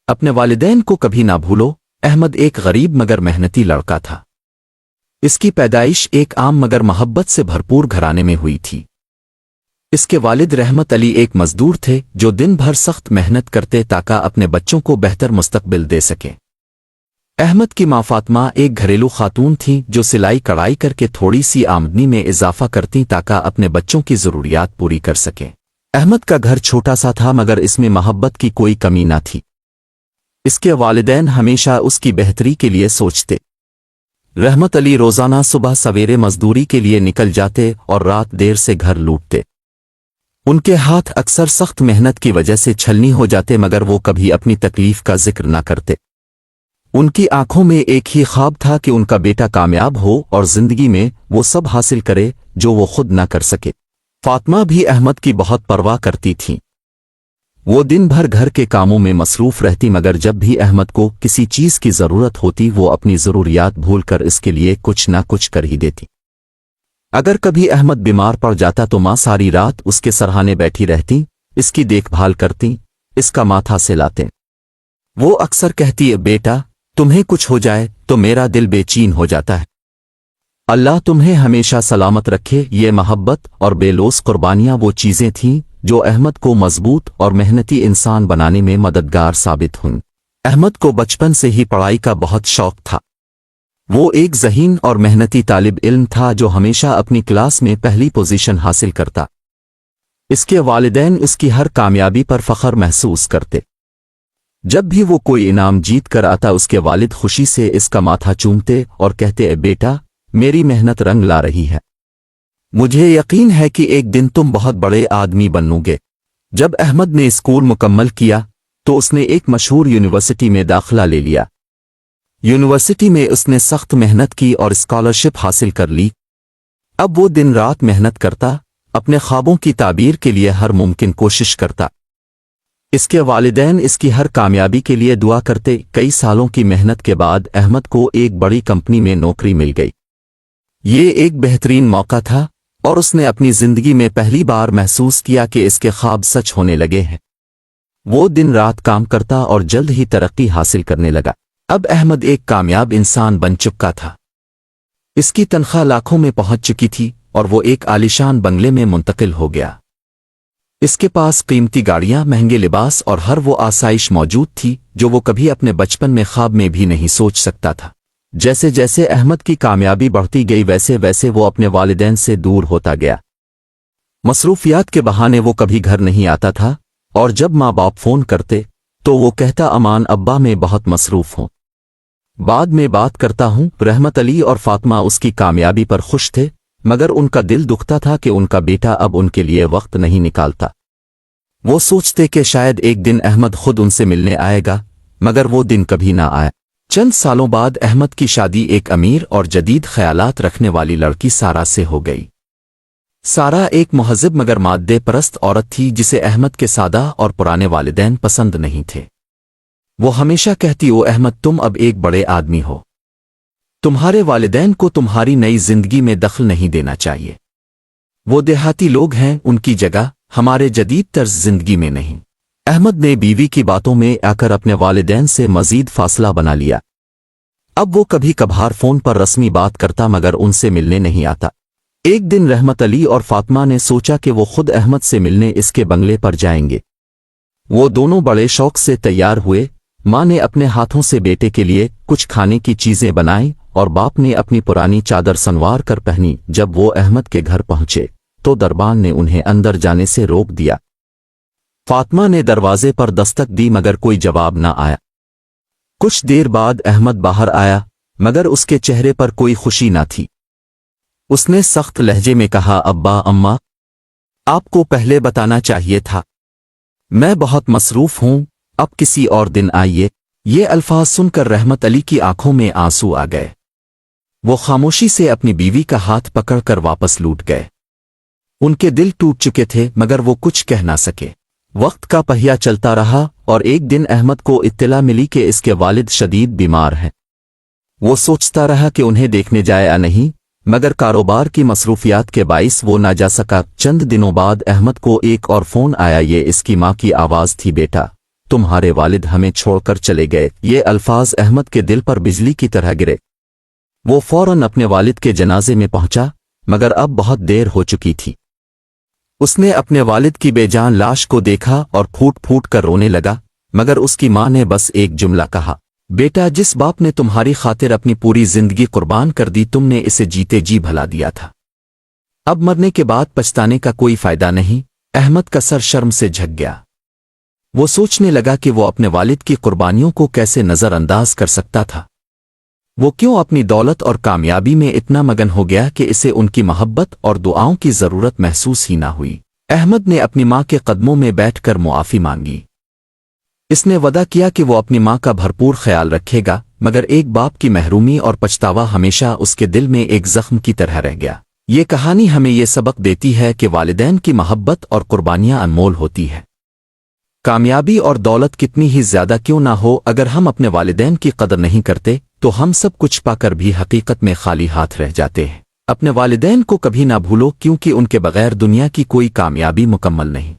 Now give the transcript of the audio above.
اپنے والدین کو کبھی نہ بھولو۔ احمد ایک غریب مگر محنتی لڑکا تھا۔ اس کی پیدائش ایک عام مگر محبت سے بھرپور گھرانے میں ہوئی تھی۔ اس کے والد رحمت علی ایک مزدور تھے جو دن بھر سخت محنت کرتے تاکہ اپنے بچوں کو بہتر مستقبل دے سکیں۔ احمد کی ماں فاطمہ ایک گھریلو خاتون تھیں جو سلائی کڑھائی کر کے تھوڑی سی آمدنی میں اضافہ کرتیں تاکہ اپنے بچوں کی ضروریات پوری کر سکیں۔ احمد کا گھر چھوٹا سا تھا مگر اس میں محبت کی کوئی کمی نہ تھی۔ اس کے والدین ہمیشہ اس کی بہتری کے لیے سوچتے۔ رحمت علی روزانہ صبح سویرے مزدوری کے لیے نکل جاتے اور رات دیر سے گھر لوٹتے۔ ان کے ہاتھ اکثر سخت محنت کی وجہ سے چھلنی ہو جاتے مگر وہ کبھی اپنی تکلیف کا ذکر نہ کرتے۔ ان کی آنکھوں میں ایک ہی خواب تھا کہ ان کا بیٹا کامیاب ہو اور زندگی میں وہ سب حاصل کرے جو وہ خود نہ کر سکے۔ فاطمہ بھی احمد کی بہت پرواہ کرتی تھیں۔ وہ دن بھر گھر کے کاموں میں مصروف رہتی مگر جب بھی احمد کو کسی چیز کی ضرورت ہوتی وہ اپنی ضروریات بھول کر اس کے لیے کچھ نہ کچھ کر ہی دیتی۔ اگر کبھی احمد بیمار پڑ جاتا تو ماں ساری رات اس کے سرہانے بیٹھی رہتی، اس کی دیکھ بھال کرتی، اس کا ماتھا سلاتے۔ وہ اکثر کہتی ہے، بیٹا تمہیں کچھ ہو جائے تو میرا دل بے چین ہو جاتا ہے۔ اللہ تمہیں ہمیشہ سلامت رکھے۔ یہ محبت اور بے لوث قربانیاں وہ چیزیں تھیں جو احمد کو مضبوط اور محنتی انسان بنانے میں مددگار ثابت ہوئیں۔ احمد کو بچپن سے ہی پڑھائی کا بہت شوق تھا۔ وہ ایک ذہین اور محنتی طالب علم تھا جو ہمیشہ اپنی کلاس میں پہلی پوزیشن حاصل کرتا۔ اس کے والدین اس کی ہر کامیابی پر فخر محسوس کرتے۔ جب بھی وہ کوئی انعام جیت کر آتا اس کے والد خوشی سے اس کا ماتھا چومتے اور کہتے، اے بیٹا میری محنت رنگ لا رہی ہے، مجھے یقین ہے کہ ایک دن تم بہت بڑے آدمی بنو گے۔ جب احمد نے اسکول مکمل کیا تو اس نے ایک مشہور یونیورسٹی میں داخلہ لے لیا۔ یونیورسٹی میں اس نے سخت محنت کی اور اسکالرشپ حاصل کر لی۔ اب وہ دن رات محنت کرتا، اپنے خوابوں کی تعبیر کے لیے ہر ممکن کوشش کرتا۔ اس کے والدین اس کی ہر کامیابی کے لیے دعا کرتے۔ کئی سالوں کی محنت کے بعد احمد کو ایک بڑی کمپنی میں نوکری مل گئی۔ یہ ایک بہترین موقع تھا اور اس نے اپنی زندگی میں پہلی بار محسوس کیا کہ اس کے خواب سچ ہونے لگے ہیں۔ وہ دن رات کام کرتا اور جلد ہی ترقی حاصل کرنے لگا۔ اب احمد ایک کامیاب انسان بن چکا تھا۔ اس کی تنخواہ لاکھوں میں پہنچ چکی تھی اور وہ ایک عالیشان بنگلے میں منتقل ہو گیا۔ اس کے پاس قیمتی گاڑیاں، مہنگے لباس اور ہر وہ آسائش موجود تھی جو وہ کبھی اپنے بچپن میں خواب میں بھی نہیں سوچ سکتا تھا۔ جیسے جیسے احمد کی کامیابی بڑھتی گئی ویسے ویسے وہ اپنے والدین سے دور ہوتا گیا۔ مصروفیات کے بہانے وہ کبھی گھر نہیں آتا تھا اور جب ماں باپ فون کرتے تو وہ کہتا، امان ابا میں بہت مصروف ہوں، بعد میں بات کرتا ہوں۔ رحمت علی اور فاطمہ اس کی کامیابی پر خوش تھے مگر ان کا دل دکھتا تھا کہ ان کا بیٹا اب ان کے لیے وقت نہیں نکالتا۔ وہ سوچتے کہ شاید ایک دن احمد خود ان سے ملنے آئے گا مگر وہ دن کبھی نہ آیا۔ چند سالوں بعد احمد کی شادی ایک امیر اور جدید خیالات رکھنے والی لڑکی سارا سے ہو گئی۔ سارا ایک مہذب مگر مادے پرست عورت تھی جسے احمد کے سادہ اور پرانے والدین پسند نہیں تھے۔ وہ ہمیشہ کہتی، او احمد تم اب ایک بڑے آدمی ہو، تمہارے والدین کو تمہاری نئی زندگی میں دخل نہیں دینا چاہیے۔ وہ دیہاتی لوگ ہیں، ان کی جگہ ہمارے جدید طرز زندگی میں نہیں۔ احمد نے بیوی کی باتوں میں آ کر اپنے والدین سے مزید فاصلہ بنا لیا۔ اب وہ کبھی کبھار فون پر رسمی بات کرتا مگر ان سے ملنے نہیں آتا۔ ایک دن رحمت علی اور فاطمہ نے سوچا کہ وہ خود احمد سے ملنے اس کے بنگلے پر جائیں گے۔ وہ دونوں بڑے شوق سے تیار ہوئے۔ ماں نے اپنے ہاتھوں سے بیٹے کے لیے کچھ کھانے کی چیزیں بنائیں اور باپ نے اپنی پرانی چادر سنوار کر پہنی۔ جب وہ احمد کے گھر پہنچے تو دربان نے انہیں اندر جانے سے روک دیا۔ فاطمہ نے دروازے پر دستک دی مگر کوئی جواب نہ آیا۔ کچھ دیر بعد احمد باہر آیا مگر اس کے چہرے پر کوئی خوشی نہ تھی۔ اس نے سخت لہجے میں کہا، ابا اماں آپ کو پہلے بتانا چاہیے تھا، میں بہت مصروف ہوں، اب کسی اور دن آئیے۔ یہ الفاظ سن کر رحمت علی کی آنکھوں میں آنسو آ گئے۔ وہ خاموشی سے اپنی بیوی کا ہاتھ پکڑ کر واپس لوٹ گئے۔ ان کے دل ٹوٹ چکے تھے مگر وہ کچھ کہہ نہ سکے۔ وقت کا پہیہ چلتا رہا اور ایک دن احمد کو اطلاع ملی کہ اس کے والد شدید بیمار ہیں۔ وہ سوچتا رہا کہ انہیں دیکھنے جائے یا نہیں مگر کاروبار کی مصروفیات کے باعث وہ نہ جا سکا۔ چند دنوں بعد احمد کو ایک اور فون آیا۔ یہ اس کی ماں کی آواز تھی، بیٹا تمہارے والد ہمیں چھوڑ کر چلے گئے۔ یہ الفاظ احمد کے دل پر بجلی کی طرح گرے۔ وہ فوراً اپنے والد کے جنازے میں پہنچا، مگر اب بہت دیر ہو چکی تھی۔ اس نے اپنے والد کی بے جان لاش کو دیکھا اور پھوٹ پھوٹ کر رونے لگا، مگر اس کی ماں نے بس ایک جملہ کہا، بیٹا، جس باپ نے تمہاری خاطر اپنی پوری زندگی قربان کر دی، تم نے اسے جیتے جی بھلا دیا تھا۔ اب مرنے کے بعد پچھتانے کا کوئی فائدہ نہیں۔ احمد کا سر شرم سے جھک گیا۔ وہ سوچنے لگا کہ وہ اپنے والد کی قربانیوں کو کیسے نظر انداز کر سکتا تھا۔ وہ کیوں اپنی دولت اور کامیابی میں اتنا مگن ہو گیا کہ اسے ان کی محبت اور دعاؤں کی ضرورت محسوس ہی نہ ہوئی۔ احمد نے اپنی ماں کے قدموں میں بیٹھ کر معافی مانگی۔ اس نے وعدہ کیا کہ وہ اپنی ماں کا بھرپور خیال رکھے گا، مگر ایک باپ کی محرومی اور پچھتاوا ہمیشہ اس کے دل میں ایک زخم کی طرح رہ گیا۔ یہ کہانی ہمیں یہ سبق دیتی ہے کہ والدین کی محبت اور قربانیاں انمول ہوتی ہے۔ کامیابی اور دولت کتنی ہی زیادہ کیوں نہ ہو، اگر ہم اپنے والدین کی قدر نہیں کرتے تو ہم سب کچھ پا کر بھی حقیقت میں خالی ہاتھ رہ جاتے ہیں۔ اپنے والدین کو کبھی نہ بھولو، کیونکہ ان کے بغیر دنیا کی کوئی کامیابی مکمل نہیں۔